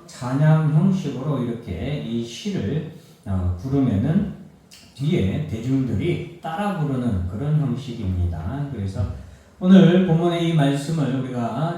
찬양 형식으로 이렇게 이 시를 부르면은 뒤에 대중들이 따라 부르는 그런 형식입니다. 그래서 오늘 본문의 이 말씀을 우리가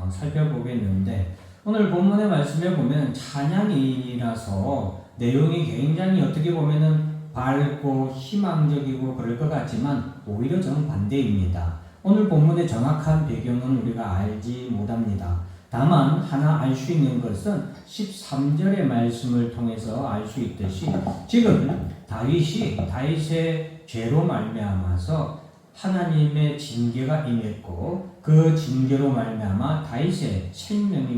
살펴보겠는데, 오늘 본문의 말씀에 보면 찬양이라서 내용이 굉장히 어떻게 보면은 밝고 희망적이고 그럴 것 같지만 오히려 정반대입니다. 오늘 본문의 정확한 배경은 우리가 알지 못합니다. 다만 하나 알 수 있는 것은 13절의 말씀을 통해서 알 수 있듯이, 지금 다윗의 죄로 말미암아서 하나님의 징계가 임했고, 그 징계로 말미암아 다윗의 생명이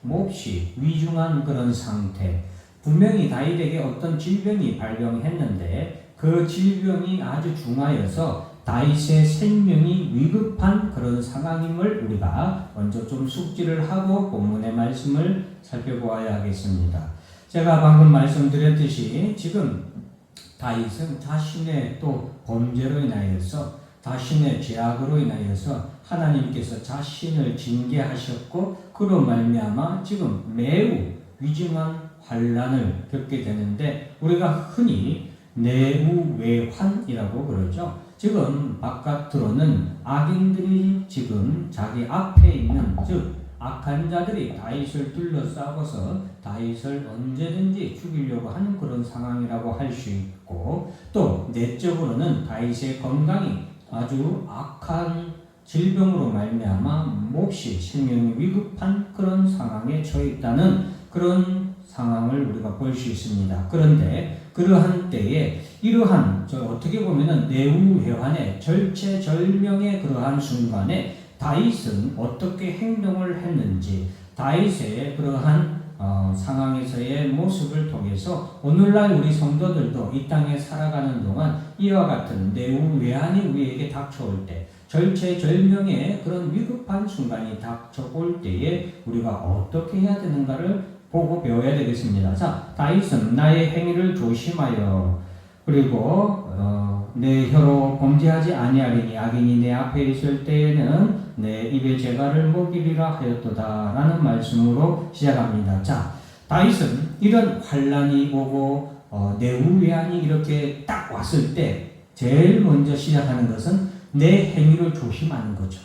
몹시 위중한 그런 상태, 분명히 다윗에게 어떤 질병이 발병했는데 그 질병이 아주 중하여서 다윗의 생명이 위급한 그런 상황임을 우리가 먼저 좀 숙지를 하고 본문의 말씀을 살펴보아야 하겠습니다. 제가 방금 말씀드렸듯이 지금 다윗은 자신의 또 범죄로 인하여서, 자신의 죄악으로 인하여서 하나님께서 자신을 징계하셨고, 그로 말미암아 지금 매우 위중한 환난을 겪게 되는데, 우리가 흔히 내우외환이라고 그러죠. 지금 바깥으로는 악인들이 지금 자기 앞에 있는, 즉 악한 자들이 다윗을 둘러싸고서 다윗을 언제든지 죽이려고 하는 그런 상황이라고 할 수 있고, 또 내적으로는 다윗의 건강이 아주 악한 질병으로 말미암아 몹시 생명이 위급한 그런 상황에 처해 있다는 그런 상황을 우리가 볼 수 있습니다. 그런데 그러한 때에 이러한 어떻게 보면은 내우회환의 절체절명의 그러한 순간에 다윗은 어떻게 행동을 했는지, 다윗의 그러한 상황에서의 모습을 통해서 오늘날 우리 성도들도 이 땅에 살아가는 동안 이와 같은 내우외환이 우리에게 닥쳐올 때, 절체절명의 그런 위급한 순간이 닥쳐올 때에 우리가 어떻게 해야 되는가를 보고 배워야 되겠습니다. 자, 다윗은 나의 행위를 조심하여, 그리고 내 혀로 범죄하지 아니하리니 악인이 내 앞에 있을 때에는 내 입의 재갈을 먹이리라 하였도다 라는 말씀으로 시작합니다. 자, 다윗은 이런 환난이 오고 내우외환이 이렇게 딱 왔을 때 제일 먼저 시작하는 것은 내 행위를 조심하는 거죠.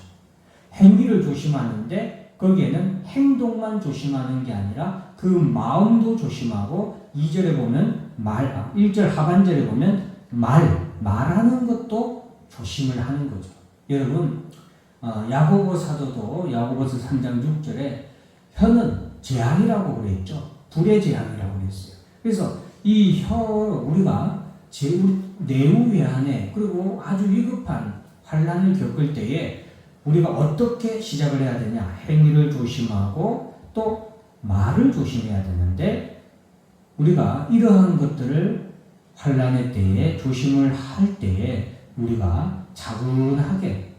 행위를 조심하는데 거기에는 행동만 조심하는 게 아니라 그 마음도 조심하고, 2절에 보면 1절 하반절에 보면 말하는 것도 조심을 하는 거죠. 여러분, 야고보 사도도 야고보서 3장 6절에 혀는 재앙이라고 그랬죠. 불의 재앙이라고 그랬어요. 그래서 이 우리가 내우외환에, 그리고 아주 위급한 환난을 겪을 때에 우리가 어떻게 시작을 해야 되냐? 행위를 조심하고 또 말을 조심해야 되는데, 우리가 이러한 것들을 환난의 때에 조심을 할 때에 우리가 차분하게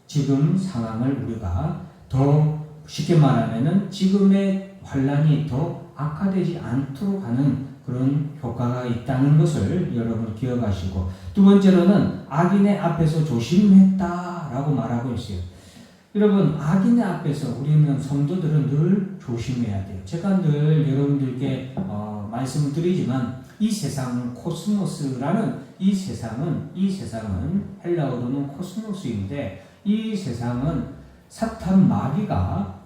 지금 상황을 우리가 더 쉽게 말하면은 지금의 환난이 더 악화되지 않도록 하는 그런 효과가 있다는 것을 여러분 기억하시고, 두 번째로는 악인의 앞에서 조심했다라고 말하고 있어요. 여러분, 악인의 앞에서 우리는 성도들은 늘 조심해야 돼요. 제가 늘 여러분들께 말씀을 드리지만, 이 세상은 코스모스라는, 이 세상은 헬라어로는 코스모스인데, 이 세상은 사탄 마귀가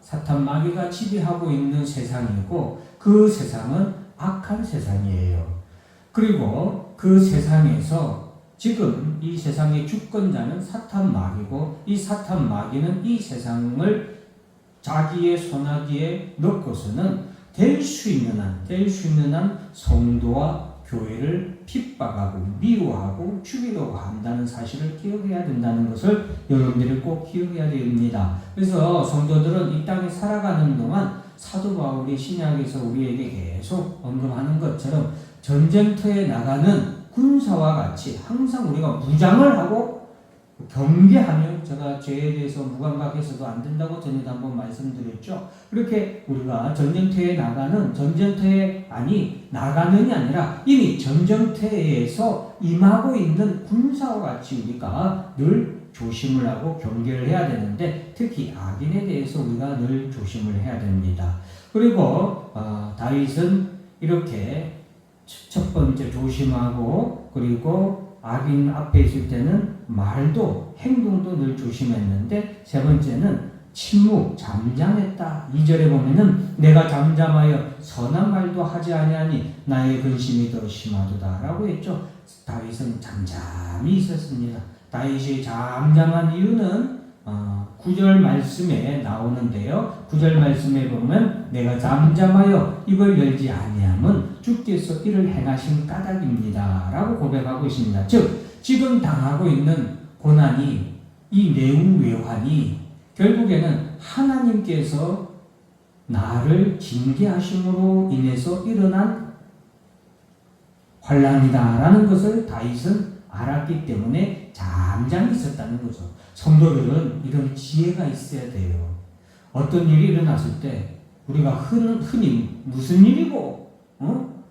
지배하고 있는 세상이고, 그 세상은 악한 세상이에요. 그리고 그 세상에서 지금 이 세상의 주권자는 사탄 마귀고, 이 사탄 마귀는 이 세상을 자기의 손아귀에 넣고서는 될 수 있는 한 성도와 교회를 핍박하고 미워하고 죽이려고 한다는 사실을 기억해야 된다는 것을 여러분들이 꼭 기억해야 됩니다. 그래서 성도들은 이 땅에 살아가는 동안 사도 바울이 신약에서 우리에게 계속 언급하는 것처럼 전쟁터에 나가는 군사와 같이 항상 우리가 무장을 하고 경계하며, 제가 죄에 대해서 무감각해서도 안 된다고 전에도 한번 말씀드렸죠. 그렇게 우리가 전쟁터에 나가는이 아니라 이미 전쟁터에서 임하고 있는 군사와 같이 우리가 늘 조심을 하고 경계를 해야 되는데, 특히 악인에 대해서 우리가 늘 조심을 해야 됩니다. 그리고 다윗은 이렇게 첫 번째 조심하고, 그리고 악인 앞에 있을 때는 말도 행동도 늘 조심했는데, 세 번째는 침묵, 잠잠했다. 2절에 보면은 내가 잠잠하여 선한 말도 하지 아니하니 나의 근심이 더 심하도다 라고 했죠. 다윗은 잠잠히 있었습니다. 다윗이 잠잠한 이유는 9절 말씀에 나오는데요. 9절 말씀에 보면 내가 잠잠하여 입을 열지 아니함은 주께서 이를 행하신 까닭입니다 라고 고백하고 있습니다. 즉 지금 당하고 있는 고난이, 이 내우외환이 결국에는 하나님께서 나를 징계하심으로 인해서 일어난 환난이다라는 것을 다윗은 알았기 때문에 잠잠히 있었다는 거죠. 성도들은 이런 지혜가 있어야 돼요. 어떤 일이 일어났을 때 우리가 흔히 무슨 일이고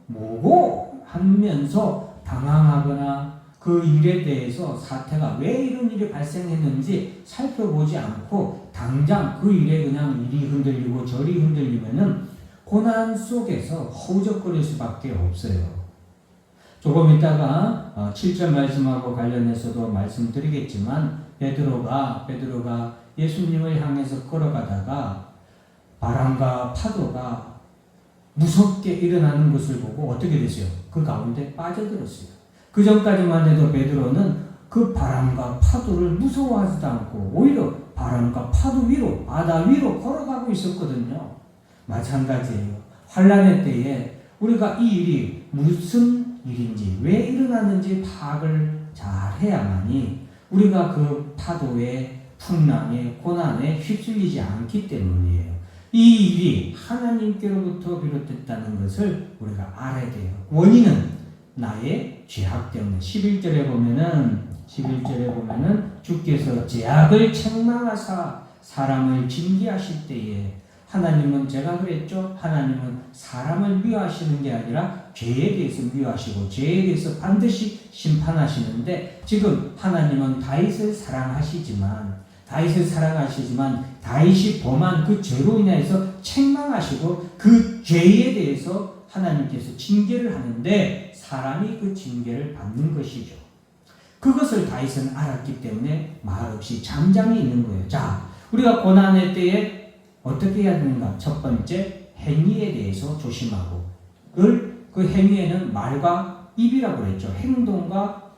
뭐고 하면서 당황하거나 그 일에 대해서 사태가 왜 이런 일이 발생했는지 살펴보지 않고 당장 그 일에 그냥 이리 흔들리고 저리 흔들리면은 고난 속에서 허우적거릴 수밖에 없어요. 조금 이따가 7절 말씀하고 관련해서도 말씀드리겠지만 베드로가 예수님을 향해서 걸어가다가 바람과 파도가 무섭게 일어나는 것을 보고 어떻게 됐어요? 그 가운데 빠져들었어요. 그 전까지만 해도 베드로는 그 바람과 파도를 무서워하지도 않고 오히려 바람과 파도 위로, 바다 위로 걸어가고 있었거든요. 마찬가지예요. 환난의 때에 우리가 이 일이 무슨 일인지, 왜 일어났는지 파악을 잘 해야만이 우리가 그 파도의 풍랑에, 고난에 휩쓸리지 않기 때문이에요. 이 일이 하나님께로부터 비롯됐다는 것을 우리가 알아야 돼요. 원인은 나의 죄악 때문에. 11절에 보면은 주께서 죄악을 책망하사 사람을 징계하실 때에, 하나님은 제가 그랬죠. 하나님은 사람을 미워하시는 게 아니라 죄에 대해서 미워하시고 죄에 대해서 반드시 심판하시는데, 지금 하나님은 다윗을 사랑하시지만 다윗이 범한 그 죄로 인해서 책망하시고 그 죄에 대해서 하나님께서 징계를 하는데 사람이 그 징계를 받는 것이죠. 그것을 다윗은 알았기 때문에 말없이 잠잠히 있는 거예요. 자, 우리가 고난의 때에 어떻게 해야 되는가? 첫 번째, 행위에 대해서 조심하고, 그 행위에는 말과 입이라고 그랬죠. 행동과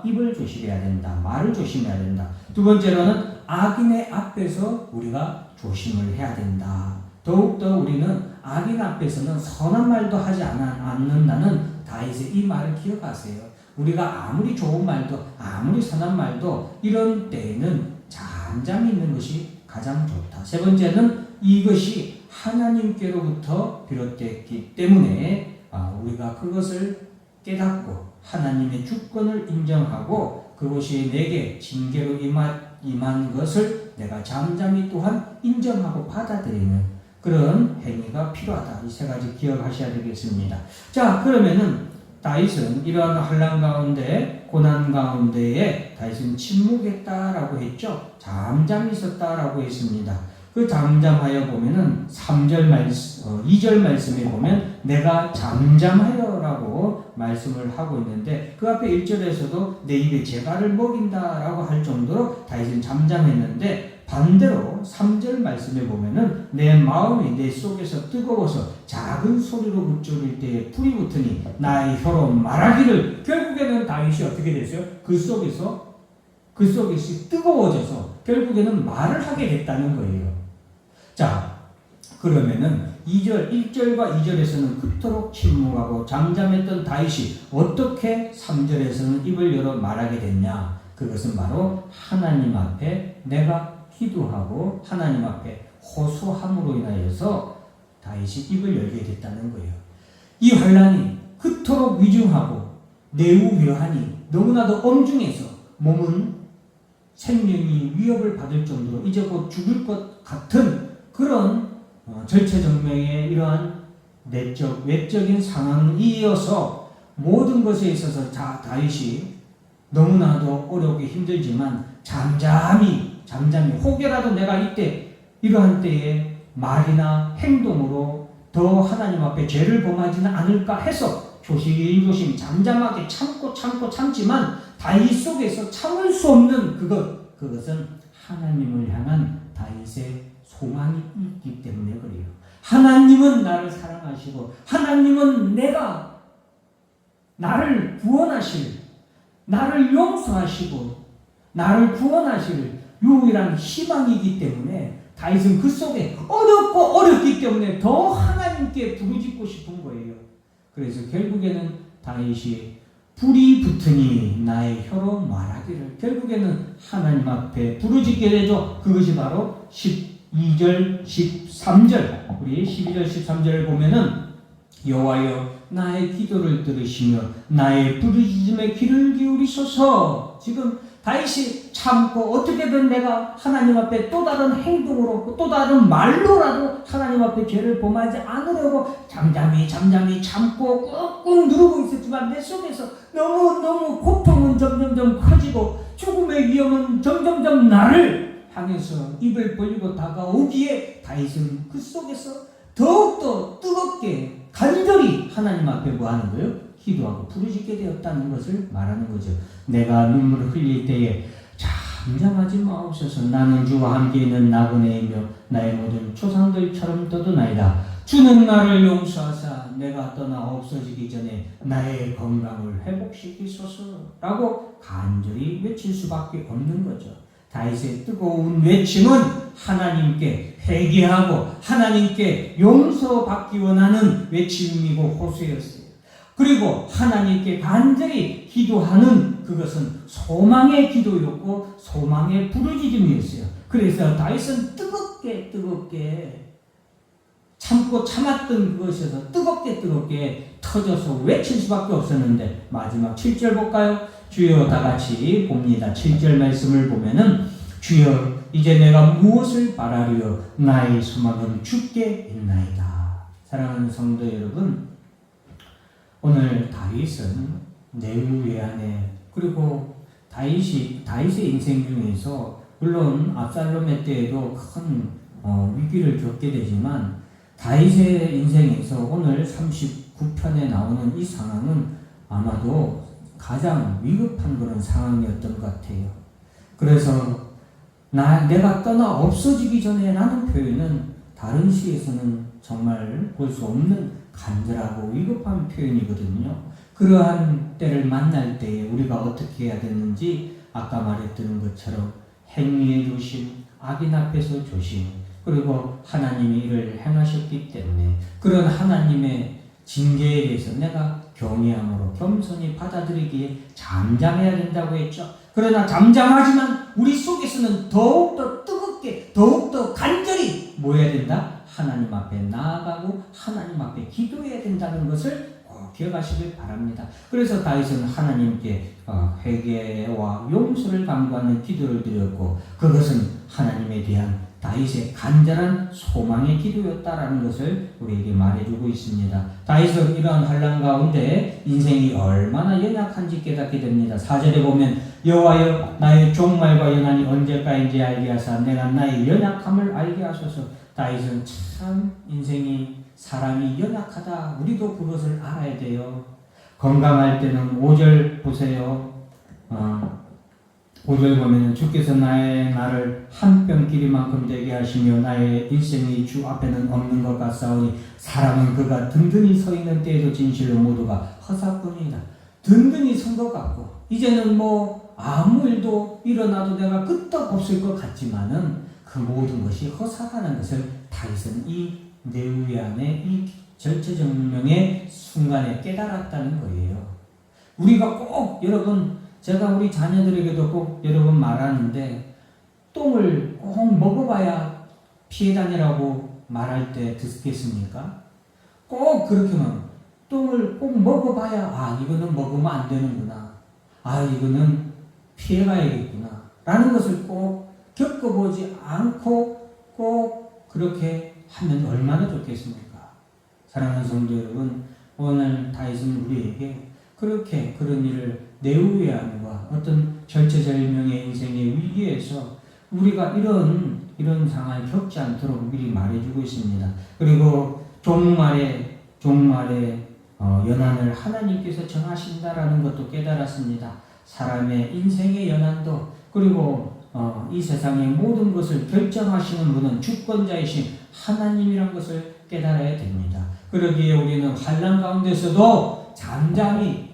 입을 조심해야 된다. 말을 조심해야 된다. 두 번째로는 악인의 앞에서 우리가 조심을 해야 된다. 더욱더 우리는 악인 앞에서는 선한 말도 하지 않는다는 다윗의 이 말을 기억하세요. 우리가 아무리 좋은 말도, 아무리 선한 말도 이런 때에는 잠잠히 있는 것이 가장 좋다. 세 번째는 이것이 하나님께로부터 비롯됐기 때문에 우리가 그것을 깨닫고 하나님의 주권을 인정하고 그것이 내게 징계로 임한 것을 내가 잠잠히 또한 인정하고 받아들이는 그런 행위가 필요하다. 이 세 가지 기억하셔야 되겠습니다. 자, 그러면은 다윗은 이러한 환난 가운데, 고난 가운데에 다윗은 침묵했다라고 했죠. 잠잠히 있었다라고 했습니다. 그 잠잠하여 보면은 2절 말씀에 보면 내가 잠잠하여라고 말씀을 하고 있는데, 그 앞에 1절에서도 내 입에 재갈을 먹인다라고 할 정도로 다윗은 잠잠했는데, 반대로 3절 말씀에 보면은 내 마음이 내 속에서 뜨거워서 작은 소리로 읊조릴 때에 불이 붙으니 나의 혀로 말하기를. 결국에는 다윗이 어떻게 됐어요? 그 속에서 뜨거워져서 결국에는 말을 하게 됐다는 거예요. 자, 그러면은 1절과 2절에서는 그토록 침묵하고 잠잠했던 다윗이 어떻게 3절에서는 입을 열어 말하게 됐냐? 그것은 바로 하나님 앞에 내가 기도하고 하나님 앞에 호소함으로 인하여서 다윗이 입을 열게 됐다는 거예요. 이 환난이 그토록 위중하고 내우묘하니 너무나도 엄중해서 몸은 생명이 위협을 받을 정도로 이제 곧 죽을 것 같은 그런 절체절명의 이러한 외적인 상황이어서 모든 것에 있어서 다윗이 너무나도 어렵게 힘들지만 잠잠히 혹여라도 내가 이때 이러한 때에 말이나 행동으로 더 하나님 앞에 죄를 범하지는 않을까 해서 조심조심 잠잠하게 참지만 다윗 속에서 참을 수 없는 그것은 하나님을 향한 다윗의 소망이 있기 때문에 그래요. 하나님은 나를 사랑하시고 하나님은 나를 구원하실, 나를 용서하시고 나를 구원하실 유일한 희망이기 때문에 다윗은 그 속에 어렵고 어렵기 때문에 더 하나님께 부르짖고 싶은 거예요. 그래서 결국에는 다윗이 불이 붙으니 나의 혀로 말하기를, 결국에는 하나님 앞에 부르짖게 되죠. 그것이 바로 12절 13절, 우리 12절 13절을 보면은 여호와여 나의 기도를 들으시며 나의 부르짖음에 귀를 기울이소서. 지금 다윗이 참고 어떻게든 내가 하나님 앞에 또 다른 행동으로 또 다른 말로라도 하나님 앞에 죄를 범하지 않으려고 잠잠히 참고 꾹꾹 누르고 있었지만 내 속에서 너무 고통은 점점점 커지고 죽음의 위험은 점점점 나를 향해서 입을 벌리고 다가오기에 다윗은 그 속에서 더욱더 뜨겁게 간절히 하나님 앞에 뭐 하는 거예요? 기도하고 부르짖게 되었다는 것을 말하는 거죠. 내가 눈물을 흘릴 때에 잠잠하지 마옵소서. 나는 주와 함께 있는 나그네이며 나의 모든 조상들처럼 떠도나이다. 주는 나를 용서하사 내가 떠나 없어지기 전에 나의 건강을 회복시키소서 라고 간절히 외칠 수밖에 없는 거죠. 다윗의 뜨거운 외침은 하나님께 회개하고 하나님께 용서받기 원하는 외침이고 호소였어요. 그리고 하나님께 간절히 기도하는 그것은 소망의 기도였고 소망의 부르짖음이었어요. 그래서 다윗은 뜨겁게 참고 참았던 그것에서 뜨겁게 터져서 외칠 수밖에 없었는데 마지막 7절 볼까요? 주여, 다 같이 봅니다. 7절 말씀을 보면은 주여 이제 내가 무엇을 바라리요 나의 소망은 주께 있나이다. 사랑하는 성도 여러분, 오늘 다윗은 내후 외환에, 그리고 다윗의 인생 중에서 물론 압살롬의 때에도 큰 위기를 겪게 되지만 다윗의 인생에서 오늘 39편에 나오는 이 상황은 아마도 가장 위급한 그런 상황이었던 것 같아요. 그래서 내가 떠나 없어지기 전에 라는 표현은 다른 시에서는 정말 볼 수 없는 간절하고 위급한 표현이거든요. 그러한 때를 만날 때에 우리가 어떻게 해야 되는지 아까 말했던 것처럼 행위의 조심, 악인 앞에서 조심, 그리고 하나님이 이를 행하셨기 때문에 그런 하나님의 징계에 대해서 내가 경외함으로 겸손히 받아들이기에 잠잠해야 된다고 했죠. 그러나 잠잠하지만 우리 속에서는 더욱더 뜨겁게 더욱더 간절히 뭐 해야 된다? 하나님 앞에 나아가고 하나님 앞에 기도해야 된다는 것을 꼭 기억하시길 바랍니다. 그래서 다윗은 하나님께 회개와 용서를 간구하는 기도를 드렸고 그것은 하나님에 대한 다윗의 간절한 소망의 기도였다라는 것을 우리에게 말해주고 있습니다. 다윗은 이러한 환난 가운데 인생이 얼마나 연약한지 깨닫게 됩니다. 4절에 보면 여호와여 나의 종말과 연한이 언제까지인지 알게 하사 내가 나의 연약함을 알게 하소서. 다윗은 참 인생이 사람이 연약하다. 우리도 그것을 알아야 돼요. 건강할 때는 5절 보세요. 5절 보면 주께서 나를 한 뼘 길이만큼 되게 하시며 나의 일생이 주 앞에는 없는 것 같사오니 사람은 그가 든든히 서 있는 때에도 진실로 모두가 허사뿐이다. 든든히 선 것 같고 이제는 뭐 아무 일도 일어나도 내가 끄떡없을 것 같지만은 그 모든 것이 허사라는 것을 다윗은 이 내후의 안에 이 절체절명의 순간에 깨달았다는 거예요. 우리가 꼭 여러분, 제가 우리 자녀들에게도 꼭 여러 번 말하는데 똥을 꼭 먹어봐야 피해 다니라고 말할 때 듣겠습니까? 꼭 그렇게만 똥을 꼭 먹어봐야 이거는 먹으면 안 되는구나. 이거는 피해가야겠구나. 라는 것을 꼭 겪어보지 않고 꼭 그렇게 하면 얼마나 좋겠습니까? 사랑하는 성도 여러분, 오늘 다윗은 우리에게 그렇게 그런 일을 내후의 안과 어떤 절체절명의 인생의 위기에서 우리가 이런 이런 상황을 겪지 않도록 미리 말해주고 있습니다. 그리고 종말에 연한을 하나님께서 정하신다라는 것도 깨달았습니다. 사람의 인생의 연한도, 그리고 이 세상의 모든 것을 결정하시는 분은 주권자이신 하나님이란 것을 깨달아야 됩니다. 그러기에 우리는 환난 가운데서도 잠잠히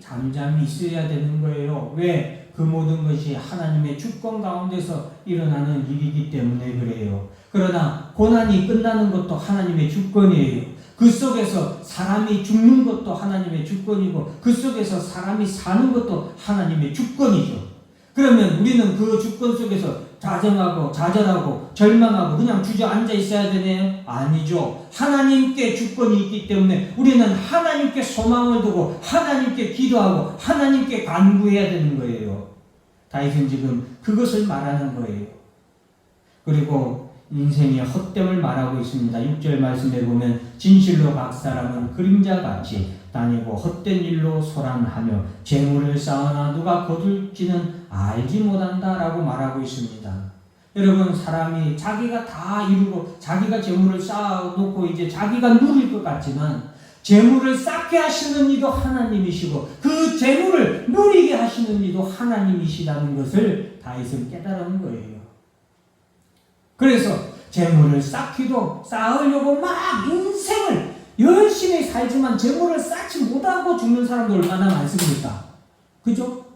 있어야 되는 거예요. 왜? 그 모든 것이 하나님의 주권 가운데서 일어나는 일이기 때문에 그래요. 그러나 고난이 끝나는 것도 하나님의 주권이에요. 그 속에서 사람이 죽는 것도 하나님의 주권이고, 그 속에서 사람이 사는 것도 하나님의 주권이죠. 그러면 우리는 그 주권 속에서 좌절하고 절망하고 그냥 주저앉아 있어야 되네요? 아니죠. 하나님께 주권이 있기 때문에 우리는 하나님께 소망을 두고 하나님께 기도하고 하나님께 간구해야 되는 거예요. 다윗은 지금 그것을 말하는 거예요. 그리고 인생의 헛됨을 말하고 있습니다. 6절 말씀에 보면 진실로 각 사람은 그림자같이 다니고 헛된 일로 소란하며 재물을 쌓으나 누가 거둘지는 알지 못한다라고 말하고 있습니다. 여러분, 사람이 자기가 다 이루고 자기가 재물을 쌓아놓고 이제 자기가 누릴 것 같지만 재물을 쌓게 하시는 이도 하나님이시고 그 재물을 누리게 하시는 이도 하나님이시라는 것을 다윗은 깨달은 거예요. 그래서 재물을 쌓으려고 막 인생을 열심히 살지만 재물을 쌓지 못하고 죽는 사람도 얼마나 많습니까? 그죠?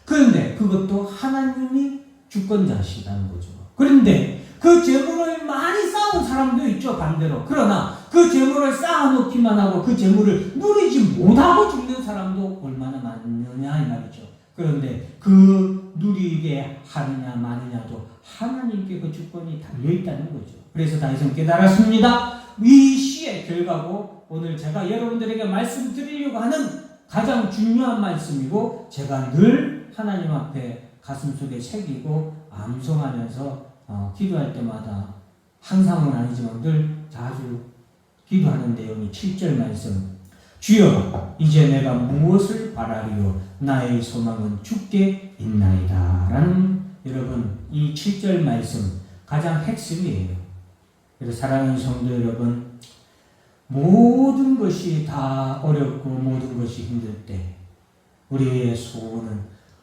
그런데 그것도 하나님이 주권자시다는 거죠. 그런데 그 재물을 많이 쌓은 사람도 있죠, 반대로. 그러나 그 재물을 쌓아놓기만 하고 그 재물을 누리지 못하고 죽는 사람도 얼마나 많느냐 이 말이죠. 그런데 그 누리게 하느냐 마느냐도 하나님께 그 주권이 달려있다는 거죠. 그래서 다윗은 깨달았습니다. 이 시의 결과고 오늘 제가 여러분들에게 말씀드리려고 하는 가장 중요한 말씀이고, 제가 늘 하나님 앞에 가슴속에 새기고 암송하면서 기도할 때마다, 항상은 아니지만 늘 자주 기도하는 내용이 7절 말씀. 주여, 이제 내가 무엇을 바라리요? 나의 소망은 주께 있나이다. 라는, 여러분, 이 7절 말씀 가장 핵심이에요. 그래서 사랑하는 성도 여러분, 모든 것이 다 어렵고 모든 것이 힘들 때 우리의 소원은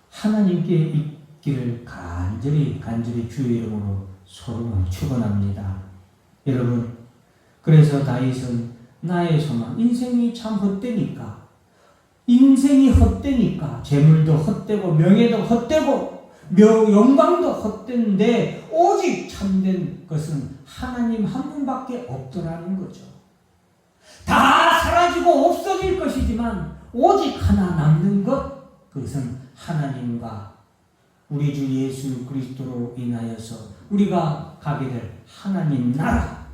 하나님께 있기를 간절히 주의 이름으로 축원합니다. 여러분, 그래서 다윗은 나의 소망, 인생이 참 헛되니까, 재물도 헛되고 명예도 헛되고 영광도 헛된데 오직 참된 것은 하나님 한 분밖에 없더라는 거죠. 다 사라지고 없어질 것이지만 오직 하나 남는 것, 그것은 하나님과 우리 주 예수 그리스도로 인하여서 우리가 가게 될 하나님 나라,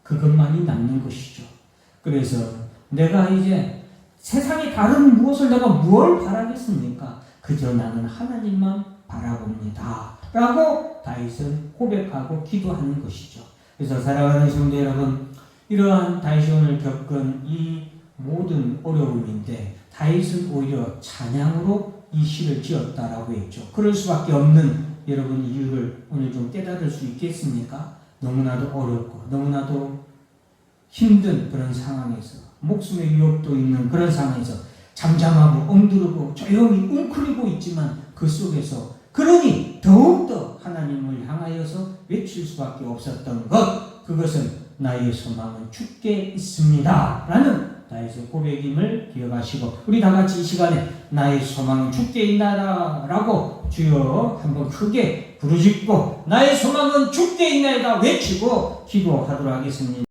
그것만이 남는 것이죠. 그래서 내가 이제 세상에 다른 무엇을 내가 뭘 바라겠습니까? 그저 나는 하나님만 바라봅니다 라고 다윗은 고백하고 기도하는 것이죠. 그래서 사랑하는 성도 여러분, 이러한 다윗이 오늘 겪은 이 모든 어려움인데 다윗은 오히려 찬양으로 이 시를 지었다라고 했죠. 그럴 수밖에 없는 여러분 이유를 오늘 좀 깨달을 수 있겠습니까? 너무나도 어렵고 너무나도 힘든 그런 상황에서, 목숨의 위협도 있는 그런 상황에서 잠잠하고 엉두르고 조용히 웅크리고 있지만 그 속에서 그러니 더욱더 하나님을 향하여서 외칠 수밖에 없었던 것, 그것은 나의 소망은 주께 있습니다 라는 다윗의 고백임을 기억하시고, 우리 다같이 이 시간에 나의 소망은 주께 있나이다 라고 주여 한번 크게 부르짖고 나의 소망은 주께 있나이다 외치고 기도하도록 하겠습니다.